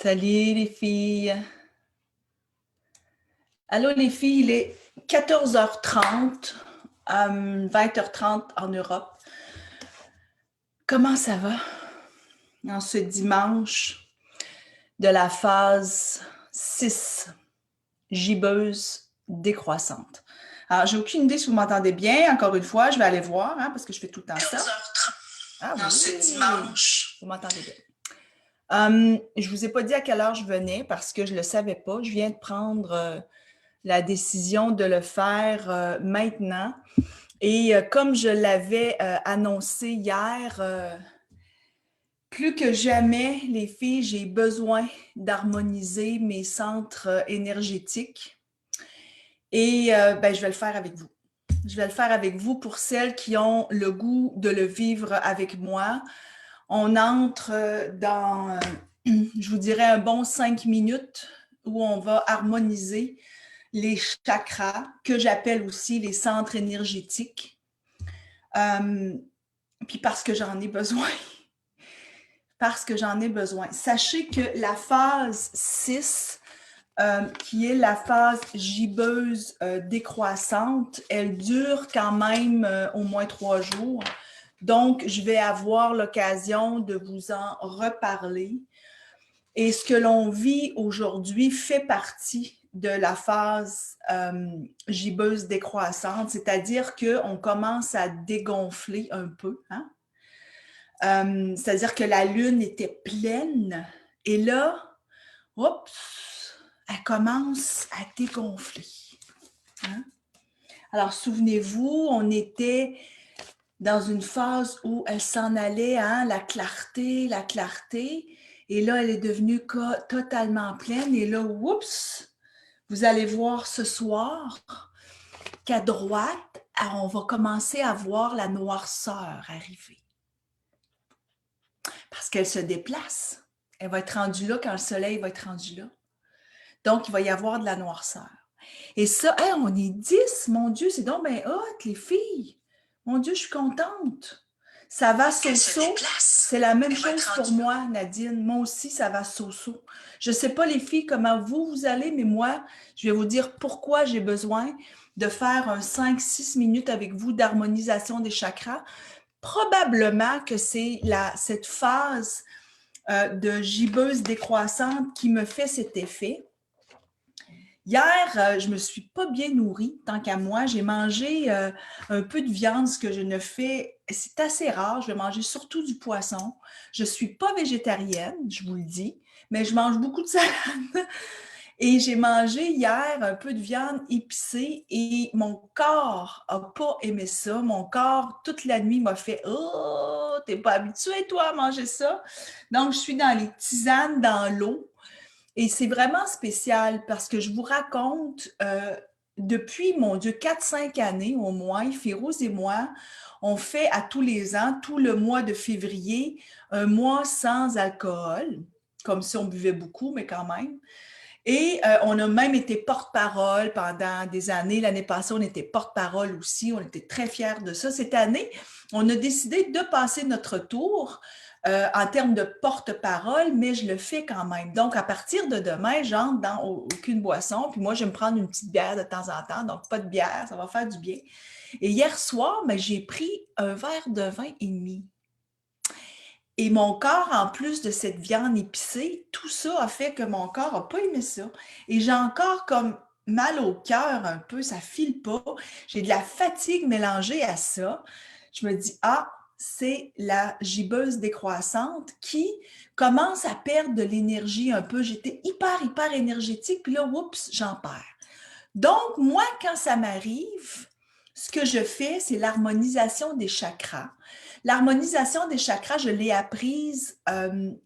Salut les filles. Allô les filles, il est 14h30, 20h30 en Europe. Comment ça va en ce dimanche de la phase 6, gibbeuse décroissante? Alors, j'ai aucune idée si vous m'entendez bien. Encore une fois, je vais aller voir, parce que je fais tout le temps ça. 14h30 Ah oui, ce dimanche. Vous m'entendez bien. Je ne vous ai pas dit à quelle heure je venais parce que je ne le savais pas. Je viens de prendre la décision de le faire maintenant. Et comme je l'avais annoncé hier, plus que jamais, les filles, j'ai besoin d'harmoniser mes centres énergétiques. Et je vais le faire avec vous. Je vais le faire avec vous pour celles qui ont le goût de le vivre avec moi. On entre dans, je vous dirais, un bon 5 minutes où on va harmoniser les chakras, que j'appelle aussi les centres énergétiques. Puis parce que j'en ai besoin. Parce que j'en ai besoin. Sachez que la phase 6, qui est la phase gibbeuse décroissante, elle dure quand même au moins 3 jours. Donc, je vais avoir l'occasion de vous en reparler. Et ce que l'on vit aujourd'hui fait partie de la phase gibbeuse décroissante, c'est-à-dire qu'on commence à dégonfler un peu. C'est-à-dire que la lune était pleine et là, oups, elle commence à dégonfler. Alors, souvenez-vous, on était dans une phase où elle s'en allait, la clarté, la clarté. Et là, elle est devenue totalement pleine. Et là, oups, vous allez voir ce soir qu'à droite, on va commencer à voir la noirceur arriver. Parce qu'elle se déplace. Elle va être rendue là quand le soleil va être rendu là. Donc, il va y avoir de la noirceur. Et ça, on est 10, mon Dieu, c'est donc bien hot, les filles. Mon Dieu, je suis contente. Ça va so-so. C'est la même chose pour moi, Nadine. Moi aussi, ça va so-so. Je ne sais pas, les filles, comment vous allez, mais moi, je vais vous dire pourquoi j'ai besoin de faire un 5-6 minutes avec vous d'harmonisation des chakras. Probablement que c'est cette phase de gibbeuse décroissante qui me fait cet effet. Hier, je me suis pas bien nourrie, tant qu'à moi. J'ai mangé un peu de viande, ce que je ne fais, c'est assez rare. Je vais manger surtout du poisson. Je suis pas végétarienne, je vous le dis, mais je mange beaucoup de salade. Et j'ai mangé hier un peu de viande épicée et mon corps a pas aimé ça. Mon corps, toute la nuit, m'a fait « Oh, t'es pas habitué, toi, à manger ça? » Donc, je suis dans les tisanes, dans l'eau. Et c'est vraiment spécial parce que je vous raconte, depuis, mon Dieu, 4-5 années au moins, Férouz et moi, on fait à tous les ans, tout le mois de février, un mois sans alcool, comme si on buvait beaucoup, mais quand même. Et on a même été porte-parole pendant des années. L'année passée, on était porte-parole aussi. On était très fiers de ça. Cette année, on a décidé de passer notre tour en termes de porte-parole, mais je le fais quand même. Donc, à partir de demain, j'entre dans aucune boisson. Puis moi, je vais me prendre une petite bière de temps en temps. Donc, pas de bière, ça va faire du bien. Et hier soir, j'ai pris un verre de vin et demi. Et mon corps, en plus de cette viande épicée, tout ça a fait que mon corps n'a pas aimé ça. Et j'ai encore comme mal au cœur un peu, ça file pas. J'ai de la fatigue mélangée à ça. Je me dis, c'est la gibbeuse décroissante qui commence à perdre de l'énergie un peu. J'étais hyper énergétique, puis là, oups, j'en perds. Donc, moi, quand ça m'arrive, ce que je fais, c'est l'harmonisation des chakras. L'harmonisation des chakras, je l'ai apprise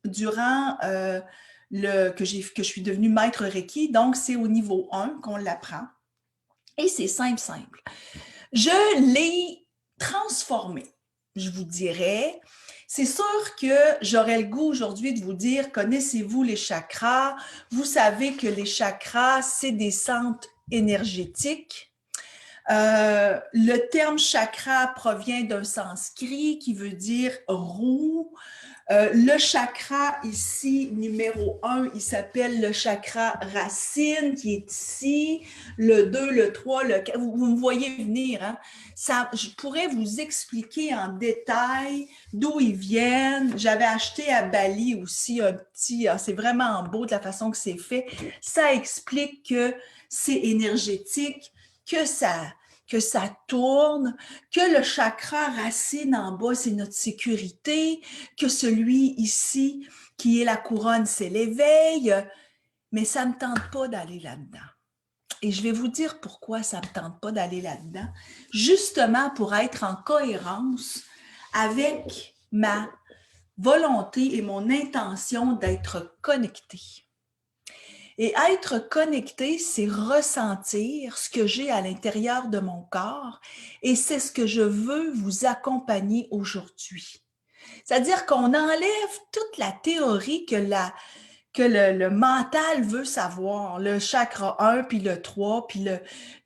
durant que je suis devenue maître Reiki. Donc, c'est au niveau 1 qu'on l'apprend. Et c'est simple. Je l'ai transformé, je vous dirais. C'est sûr que j'aurais le goût aujourd'hui de vous dire, connaissez-vous les chakras? Vous savez que les chakras, c'est des centres énergétiques. Le terme chakra provient d'un sanskrit qui veut dire roue. Le chakra ici, numéro 1, il s'appelle le chakra racine qui est ici. Le 2, le 3, le 4, vous me voyez venir. Hein? Ça, je pourrais vous expliquer en détail d'où ils viennent. J'avais acheté à Bali aussi un petit, c'est vraiment beau de la façon que c'est fait. Ça explique que c'est énergétique, que ça tourne, que le chakra racine en bas, c'est notre sécurité, que celui ici, qui est la couronne, c'est l'éveil, mais ça ne me tente pas d'aller là-dedans. Et je vais vous dire pourquoi ça ne me tente pas d'aller là-dedans, justement pour être en cohérence avec ma volonté et mon intention d'être connecté. Et être connecté, c'est ressentir ce que j'ai à l'intérieur de mon corps et c'est ce que je veux vous accompagner aujourd'hui. C'est-à-dire qu'on enlève toute la théorie que le mental veut savoir, le chakra 1, puis le 3, puis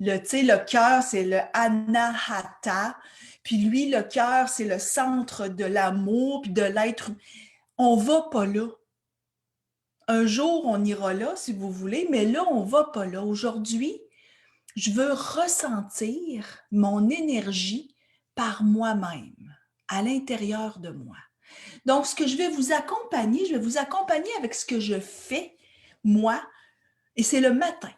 le cœur, c'est le anahata, puis lui, le cœur, c'est le centre de l'amour, puis de l'être. On ne va pas là. Un jour, on ira là, si vous voulez, mais là, on ne va pas là. Aujourd'hui, je veux ressentir mon énergie par moi-même, à l'intérieur de moi. Donc, ce que je vais vous accompagner avec ce que je fais, moi, et c'est le matin.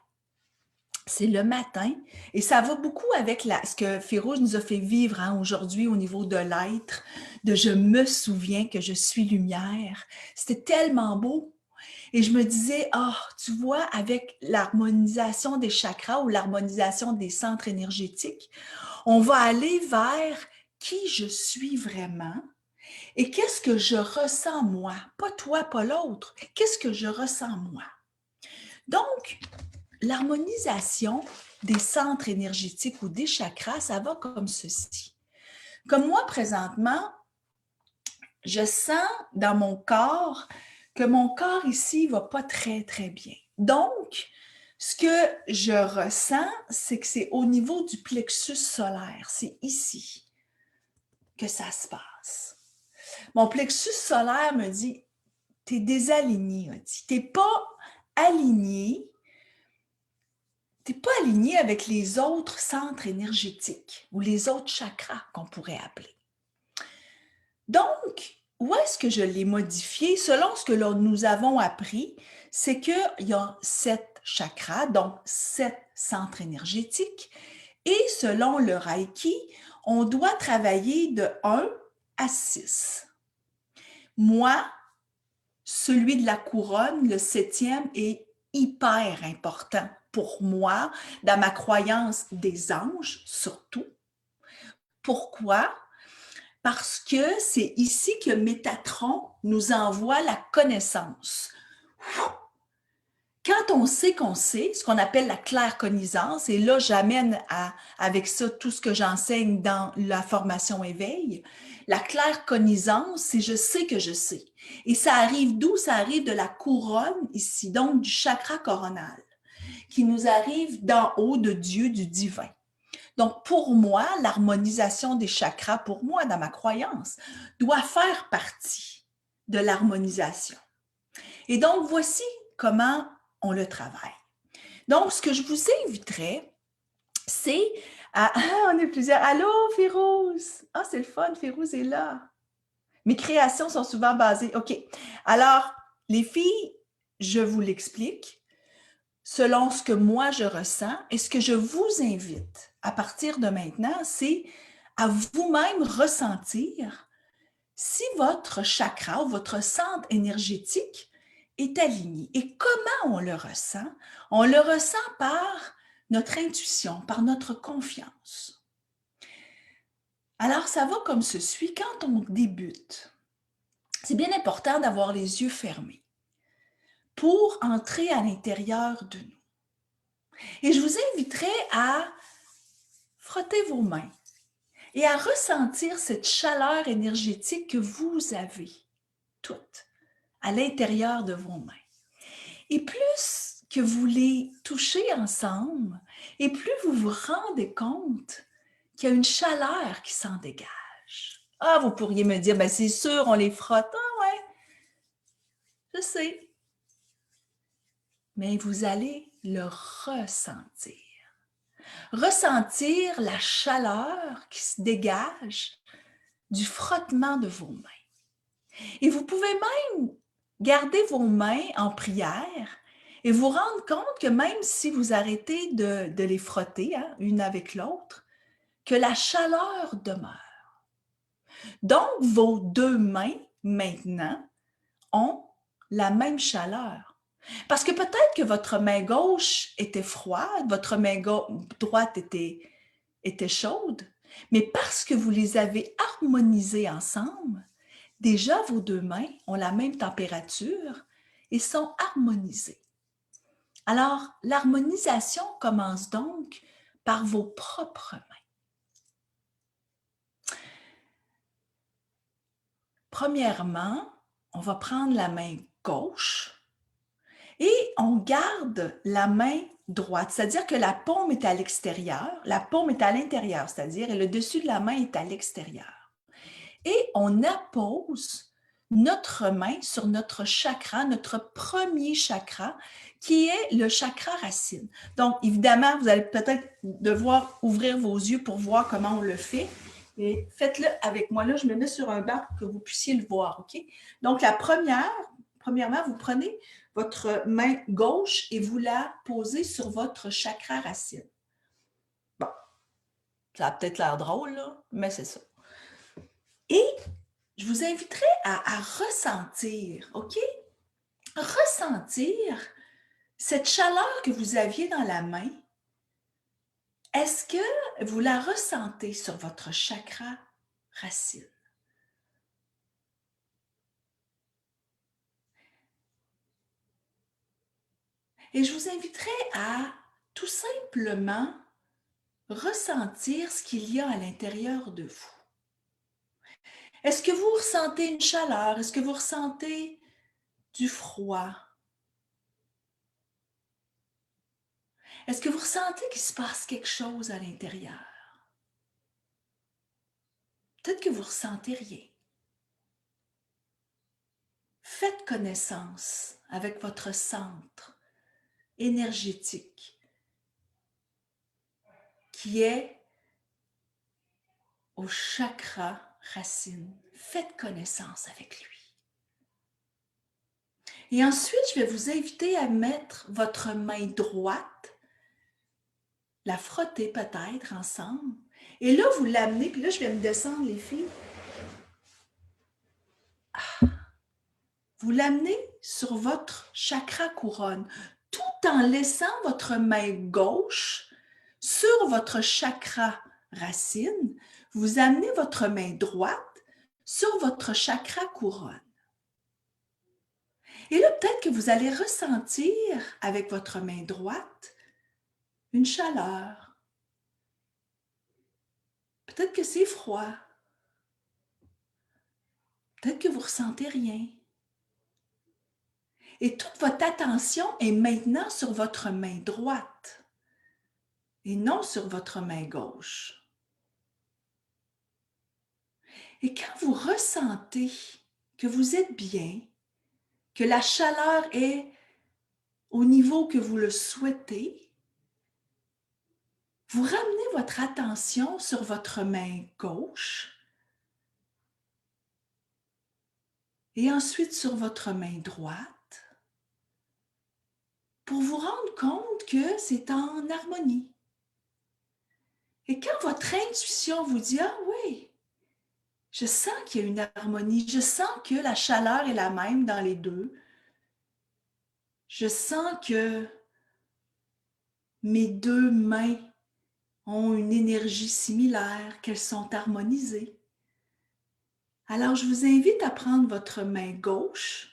C'est le matin et ça va beaucoup avec ce que Férouz nous a fait vivre aujourd'hui au niveau de l'être, de je me souviens que je suis lumière. C'était tellement beau. Et je me disais, tu vois, avec l'harmonisation des chakras ou l'harmonisation des centres énergétiques, on va aller vers qui je suis vraiment et qu'est-ce que je ressens moi, pas toi, pas l'autre, qu'est-ce que je ressens moi. Donc, l'harmonisation des centres énergétiques ou des chakras, ça va comme ceci. Comme moi, présentement, je sens dans mon corps que mon corps ici ne va pas très, très bien. Donc, ce que je ressens, c'est que c'est au niveau du plexus solaire. C'est ici que ça se passe. Mon plexus solaire me dit, tu es désaligné. Tu n'es pas aligné. Tu n'es pas aligné avec les autres centres énergétiques ou les autres chakras qu'on pourrait appeler. Donc, où est-ce que je l'ai modifié? Selon ce que nous avons appris, c'est qu'il y a 7 chakras, donc 7 centres énergétiques. Et selon le Reiki, on doit travailler de 1 à 6. Moi, celui de la couronne, le 7e, est hyper important pour moi, dans ma croyance des anges surtout. Pourquoi? Parce que c'est ici que Métatron nous envoie la connaissance. Quand on sait qu'on sait, ce qu'on appelle la claircognizance, et là j'amène avec ça tout ce que j'enseigne dans la formation éveil, la claircognizance, c'est je sais que je sais. Et ça arrive d'où? Ça arrive de la couronne ici, donc du chakra coronal, qui nous arrive d'en haut de Dieu, du divin. Donc, pour moi, l'harmonisation des chakras, pour moi, dans ma croyance, doit faire partie de l'harmonisation. Et donc, voici comment on le travaille. Donc, ce que je vous inviterais, c'est à... on est plusieurs. Allô, Férouz? C'est le fun, Férouz est là. Mes créations sont souvent basées. OK. Alors, les filles, je vous l'explique selon ce que moi je ressens et ce que je vous invite à partir de maintenant, c'est à vous-même ressentir si votre chakra ou votre centre énergétique est aligné. Et comment on le ressent? On le ressent par notre intuition, par notre confiance. Alors, ça va comme ceci. Quand on débute, c'est bien important d'avoir les yeux fermés pour entrer à l'intérieur de nous. Et je vous inviterai à frotter vos mains et à ressentir cette chaleur énergétique que vous avez toutes à l'intérieur de vos mains. Et plus que vous les touchez ensemble, et plus vous vous rendez compte qu'il y a une chaleur qui s'en dégage. Vous pourriez me dire, c'est sûr, on les frotte. Ouais. sais. Mais vous allez le ressentir. Ressentir la chaleur qui se dégage du frottement de vos mains. Et vous pouvez même garder vos mains en prière et vous rendre compte que même si vous arrêtez de les frotter, hein, une avec l'autre, que la chaleur demeure. Donc, vos deux mains, maintenant, ont la même chaleur. Parce que peut-être que votre main gauche était froide, votre main droite était chaude, mais parce que vous les avez harmonisées ensemble, déjà vos deux mains ont la même température et sont harmonisées. Alors, l'harmonisation commence donc par vos propres mains. Premièrement, on va prendre la main gauche et on garde la main droite, c'est-à-dire que la paume est à l'extérieur, la paume est à l'intérieur, c'est-à-dire et le dessus de la main est à l'extérieur. Et on appose notre main sur notre chakra, notre premier chakra, qui est le chakra racine. Donc, évidemment, vous allez peut-être devoir ouvrir vos yeux pour voir comment on le fait. Et faites-le avec moi. Là, je me mets sur un banc pour que vous puissiez le voir, OK? Donc, premièrement, vous prenez votre main gauche et vous la posez sur votre chakra racine. Bon, ça a peut-être l'air drôle, là, mais c'est ça. Et je vous inviterai à ressentir, OK? Ressentir cette chaleur que vous aviez dans la main. Est-ce que vous la ressentez sur votre chakra racine? Et je vous inviterai à tout simplement ressentir ce qu'il y a à l'intérieur de vous. Est-ce que vous ressentez une chaleur? Est-ce que vous ressentez du froid? Est-ce que vous ressentez qu'il se passe quelque chose à l'intérieur? Peut-être que vous ne ressentez rien. Faites connaissance avec votre centre énergétique qui est au chakra racine. Faites connaissance avec lui. Et ensuite, je vais vous inviter à mettre votre main droite, la frotter peut-être ensemble. Et là, vous l'amenez, puis là, je vais me descendre, les filles. Vous l'amenez sur votre chakra couronne, tout en laissant votre main gauche sur votre chakra racine. Vous amenez votre main droite sur votre chakra couronne. Et là, peut-être que vous allez ressentir avec votre main droite une chaleur. Peut-être que c'est froid. Peut-être que vous ne ressentez rien. Et toute votre attention est maintenant sur votre main droite et non sur votre main gauche. Et quand vous ressentez que vous êtes bien, que la chaleur est au niveau que vous le souhaitez, vous ramenez votre attention sur votre main gauche et ensuite sur votre main droite pour vous rendre compte que c'est en harmonie. Et quand votre intuition vous dit « Ah oui, je sens qu'il y a une harmonie, je sens que la chaleur est la même dans les deux, je sens que mes deux mains ont une énergie similaire, qu'elles sont harmonisées. » Alors, je vous invite à prendre votre main gauche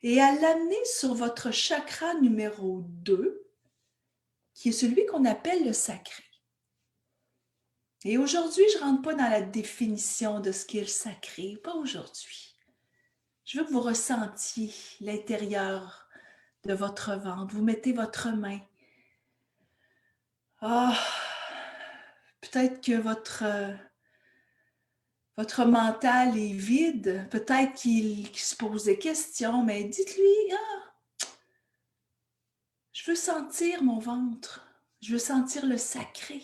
et à l'amener sur votre chakra numéro 2, qui est celui qu'on appelle le sacré. Et aujourd'hui, je ne rentre pas dans la définition de ce qu'est le sacré, pas aujourd'hui. Je veux que vous ressentiez l'intérieur de votre ventre. Vous mettez votre main. Ah, peut-être que votre mental est vide, peut-être qu'il se pose des questions, mais dites-lui, ah, je veux sentir mon ventre, je veux sentir le sacré.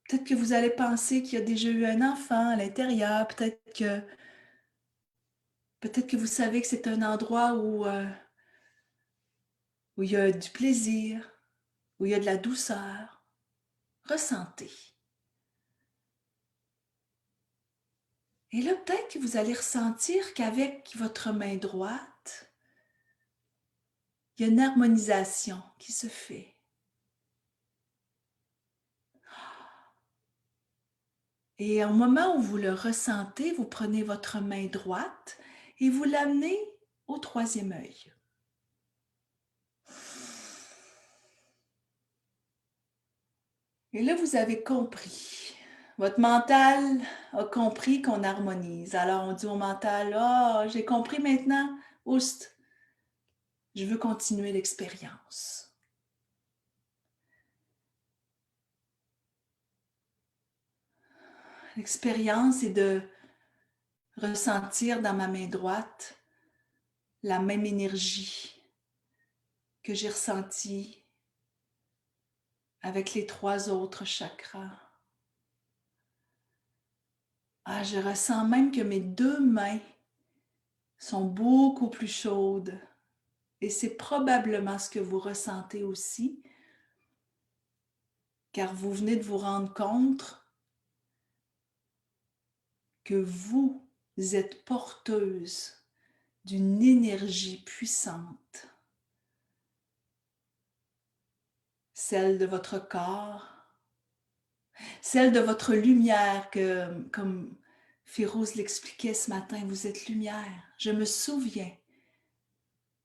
Peut-être que vous allez penser qu'il y a déjà eu un enfant à l'intérieur, peut-être que vous savez que c'est un endroit où il y a du plaisir, où il y a de la douceur. Ressentez. Et là, peut-être que vous allez ressentir qu'avec votre main droite, il y a une harmonisation qui se fait. Et au moment où vous le ressentez, vous prenez votre main droite et vous l'amenez au troisième œil. Et là, vous avez compris. Votre mental a compris qu'on harmonise. Alors, on dit au mental, « Ah, j'ai compris maintenant, oust, je veux continuer l'expérience. » L'expérience est de ressentir dans ma main droite la même énergie que j'ai ressentie avec les 3 autres chakras. Ah, je ressens même que mes 2 mains sont beaucoup plus chaudes. Et c'est probablement ce que vous ressentez aussi, car vous venez de vous rendre compte que vous êtes porteuse d'une énergie puissante, celle de votre corps, celle de votre lumière, que, comme Férouz l'expliquait ce matin, vous êtes lumière. Je me souviens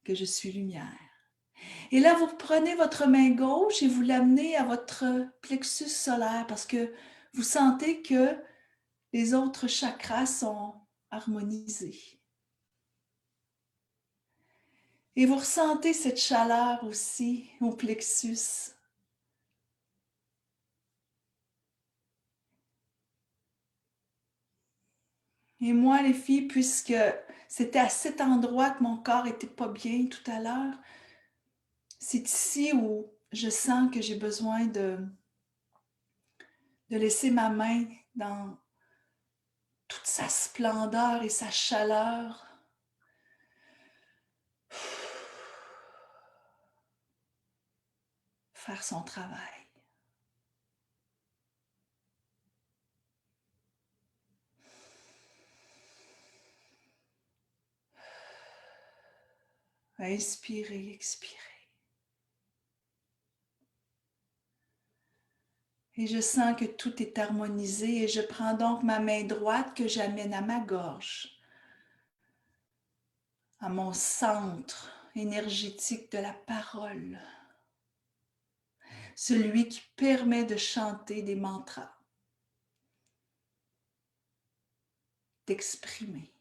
que je suis lumière. Et là, vous prenez votre main gauche et vous l'amenez à votre plexus solaire parce que vous sentez que les autres chakras sont harmonisés. Et vous ressentez cette chaleur aussi au plexus. Et moi, les filles, puisque c'était à cet endroit que mon corps n'était pas bien tout à l'heure, c'est ici où je sens que j'ai besoin de laisser ma main dans toute sa splendeur et sa chaleur. Faire son travail. Inspirez, expirez. Et je sens que tout est harmonisé et je prends donc ma main droite que j'amène à ma gorge, à mon centre énergétique de la parole, celui qui permet de chanter des mantras, d'exprimer.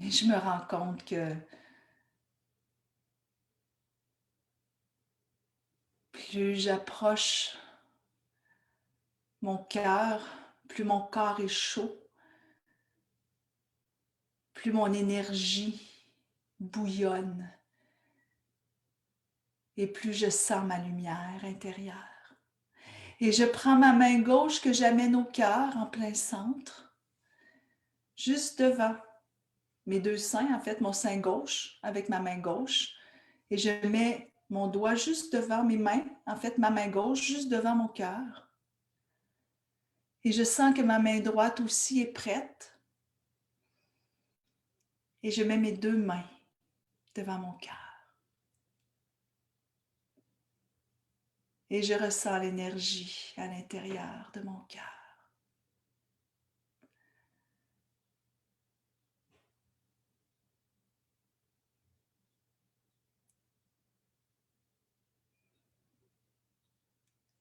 Et je me rends compte que plus j'approche mon cœur, plus mon corps est chaud, plus mon énergie bouillonne et plus je sens ma lumière intérieure. Et je prends ma main gauche que j'amène au cœur en plein centre, juste devant mes 2 seins, en fait mon sein gauche avec ma main gauche, et je mets mon doigt juste devant mes mains, en fait ma main gauche juste devant mon cœur. Et je sens que ma main droite aussi est prête. Et je mets mes 2 mains devant mon cœur. Et je ressens l'énergie à l'intérieur de mon cœur.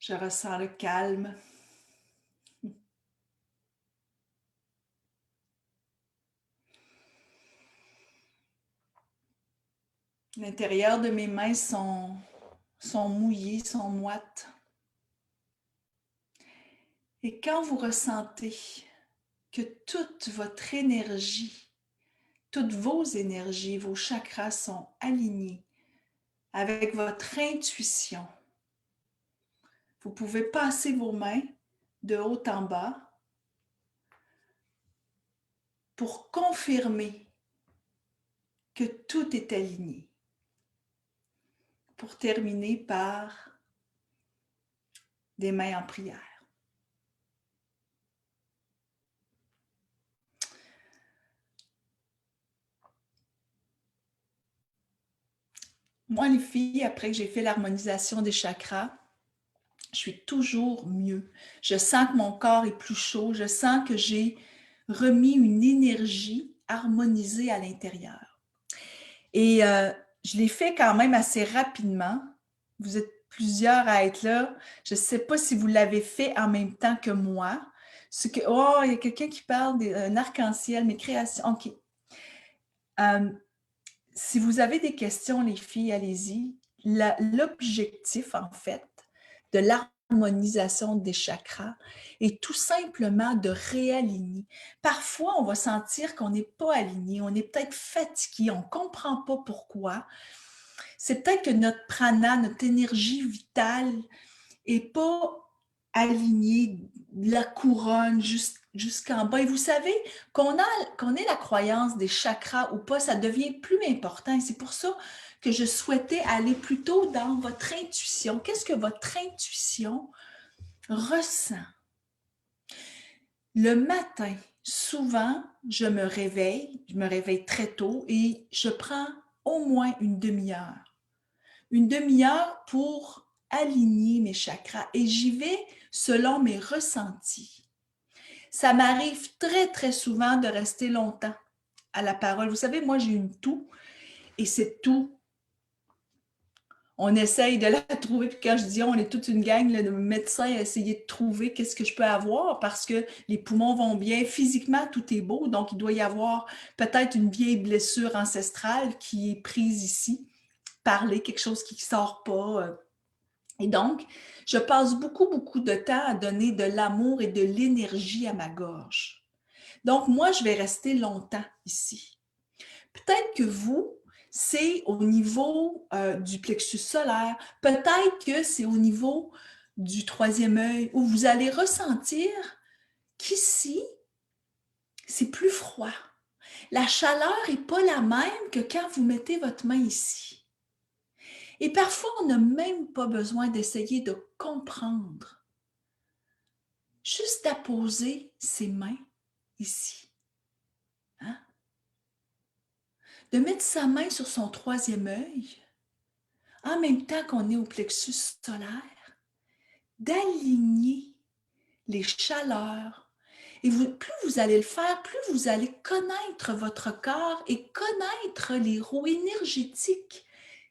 Je ressens le calme. L'intérieur de mes mains sont mouillés, sont moites. Et quand vous ressentez que toute votre énergie, toutes vos énergies, vos chakras sont alignés avec votre intuition, vous pouvez passer vos mains de haut en bas pour confirmer que tout est aligné. Pour terminer par des mains en prière. Moi, les filles, après que j'ai fait l'harmonisation des chakras, je suis toujours mieux. Je sens que mon corps est plus chaud. Je sens que j'ai remis une énergie harmonisée à l'intérieur. Et je l'ai fait quand même assez rapidement. Vous êtes plusieurs à être là. Je ne sais pas si vous l'avez fait en même temps que moi. Oh, il y a quelqu'un qui parle d'un arc-en-ciel, mes créations. OK. Si vous avez des questions, les filles, allez-y. L'objectif, en fait, de l'harmonisation des chakras est tout simplement de réaligner. Parfois, on va sentir qu'on n'est pas aligné, on est peut-être fatigué, on ne comprend pas pourquoi. C'est peut-être que notre prana, notre énergie vitale n'est pas alignée, la couronne jusqu'en bas. Et vous savez, qu'on ait la croyance des chakras ou pas, ça devient plus important. Et c'est pour ça que je souhaitais aller plutôt dans votre intuition. Qu'est-ce que votre intuition ressent? Le matin, souvent, je me réveille très tôt et je prends au moins une demi-heure. Une demi-heure pour aligner mes chakras et j'y vais selon mes ressentis. Ça m'arrive très, très souvent de rester longtemps à la parole. Vous savez, moi, j'ai une toux et cette toux, on essaye de la trouver. Puis quand je dis on est toute une gang là, de médecins à essayer de trouver qu'est-ce que je peux avoir parce que les poumons vont bien. Physiquement, tout est beau. Donc, il doit y avoir peut-être une vieille blessure ancestrale qui est prise ici. Parler, quelque chose qui ne sort pas. Et donc, je passe beaucoup, beaucoup de temps à donner de l'amour et de l'énergie à ma gorge. Donc, moi, je vais rester longtemps ici. Peut-être que vous, c'est au niveau du plexus solaire. Peut-être que c'est au niveau du troisième œil où vous allez ressentir qu'ici, c'est plus froid. La chaleur n'est pas la même que quand vous mettez votre main ici. Et parfois, on n'a même pas besoin d'essayer de comprendre. Juste à poser ses mains ici. Hein? De mettre sa main sur son troisième œil, en même temps qu'on est au plexus solaire, d'aligner les chaleurs. Et plus vous allez le faire, plus vous allez connaître votre corps et connaître les roues énergétiques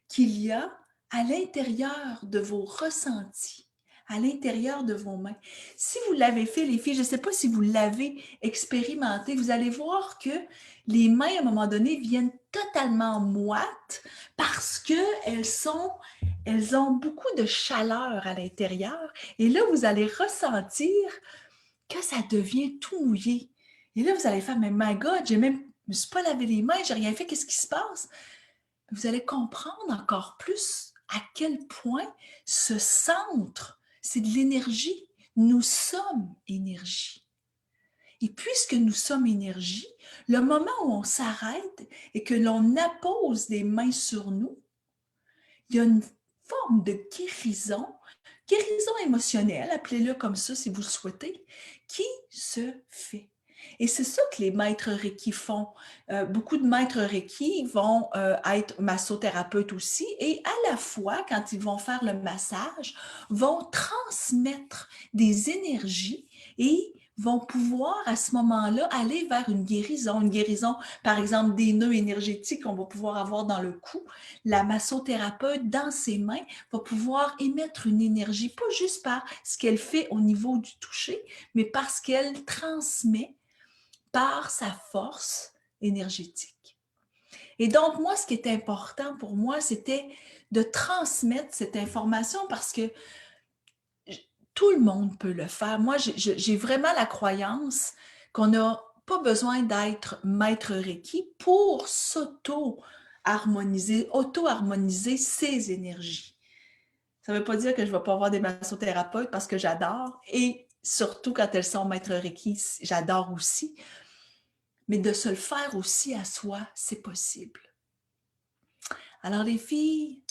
qu'il y a à l'intérieur de vos ressentis, à l'intérieur de vos mains. Si vous l'avez fait, les filles, je ne sais pas si vous l'avez expérimenté, vous allez voir que les mains, à un moment donné, viennent totalement moites parce qu'elles ont beaucoup de chaleur à l'intérieur. Et là, vous allez ressentir que ça devient tout mouillé. Et là, vous allez faire, mais my God, je ne me suis pas lavé les mains, j'ai rien fait, qu'est-ce qui se passe? Vous allez comprendre encore plus à quel point ce centre, c'est de l'énergie. Nous sommes énergie. Et puisque nous sommes énergie, le moment où on s'arrête et que l'on appose des mains sur nous, il y a une forme de guérison émotionnelle, appelez-le comme ça si vous le souhaitez, qui se fait. Et c'est ça que les maîtres Reiki font. Beaucoup de maîtres Reiki vont être massothérapeutes aussi et à la fois, quand ils vont faire le massage, vont transmettre des énergies et vont pouvoir à ce moment-là aller vers une guérison, par exemple des nœuds énergétiques qu'on va pouvoir avoir dans le cou. La massothérapeute, dans ses mains, va pouvoir émettre une énergie, pas juste par ce qu'elle fait au niveau du toucher, mais parce qu'elle transmet par sa force énergétique. Et donc, moi, ce qui était important pour moi, c'était de transmettre cette information parce que tout le monde peut le faire. Moi, j'ai vraiment la croyance qu'on n'a pas besoin d'être maître Reiki pour s'auto-harmoniser, auto-harmoniser ses énergies. Ça ne veut pas dire que je ne vais pas voir des massothérapeutes parce que j'adore et surtout quand elles sont maître Reiki, j'adore aussi. Mais de se le faire aussi à soi, c'est possible. Alors les filles,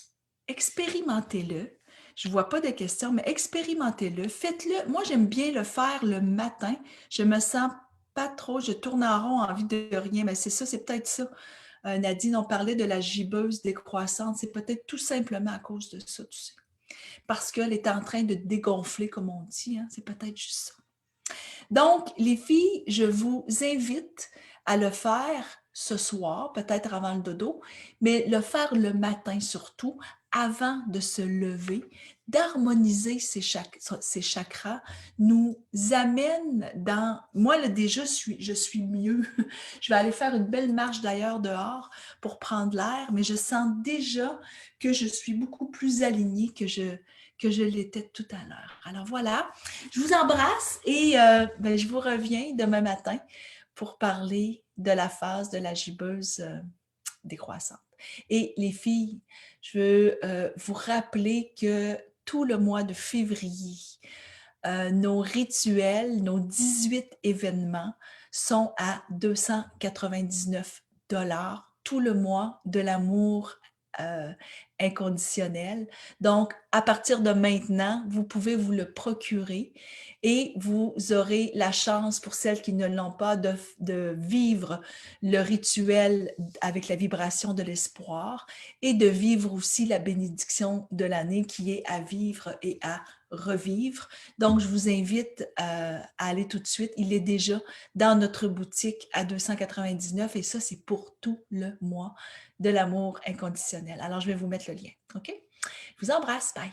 expérimentez-le. Je ne vois pas de questions, mais expérimentez-le. Faites-le. Moi, j'aime bien le faire le matin. Je me sens pas trop, je tourne en rond, envie de rien. Mais c'est ça, c'est peut-être ça. Nadine, on parlait de la gibbeuse décroissante. C'est peut-être tout simplement à cause de ça, tu sais. Parce qu'elle est en train de dégonfler, comme on dit. Hein? C'est peut-être juste ça. Donc, les filles, je vous invite à le faire ce soir, peut-être avant le dodo, mais le faire le matin surtout, avant de se lever, d'harmoniser ces chakras, nous amène dans... Moi, là, déjà, je suis mieux. Je vais aller faire une belle marche d'ailleurs dehors pour prendre l'air, mais je sens déjà que je suis beaucoup plus alignée que je l'étais tout à l'heure. Alors voilà, je vous embrasse et je vous reviens demain matin pour parler de la phase de la gibbeuse décroissante. Et les filles, je veux vous rappeler que tout le mois de février, nos rituels, nos 18 événements sont à 299 $ tout le mois de l'amour inconditionnel. Donc, à partir de maintenant, vous pouvez vous le procurer et vous aurez la chance, pour celles qui ne l'ont pas, de vivre le rituel avec la vibration de l'espoir et de vivre aussi la bénédiction de l'année qui est à vivre et à revivre. Donc, je vous invite à aller tout de suite. Il est déjà dans notre boutique à 299 et ça, c'est pour tout le mois de l'amour inconditionnel. Alors, je vais vous mettre le lien. OK? Je vous embrasse. Bye!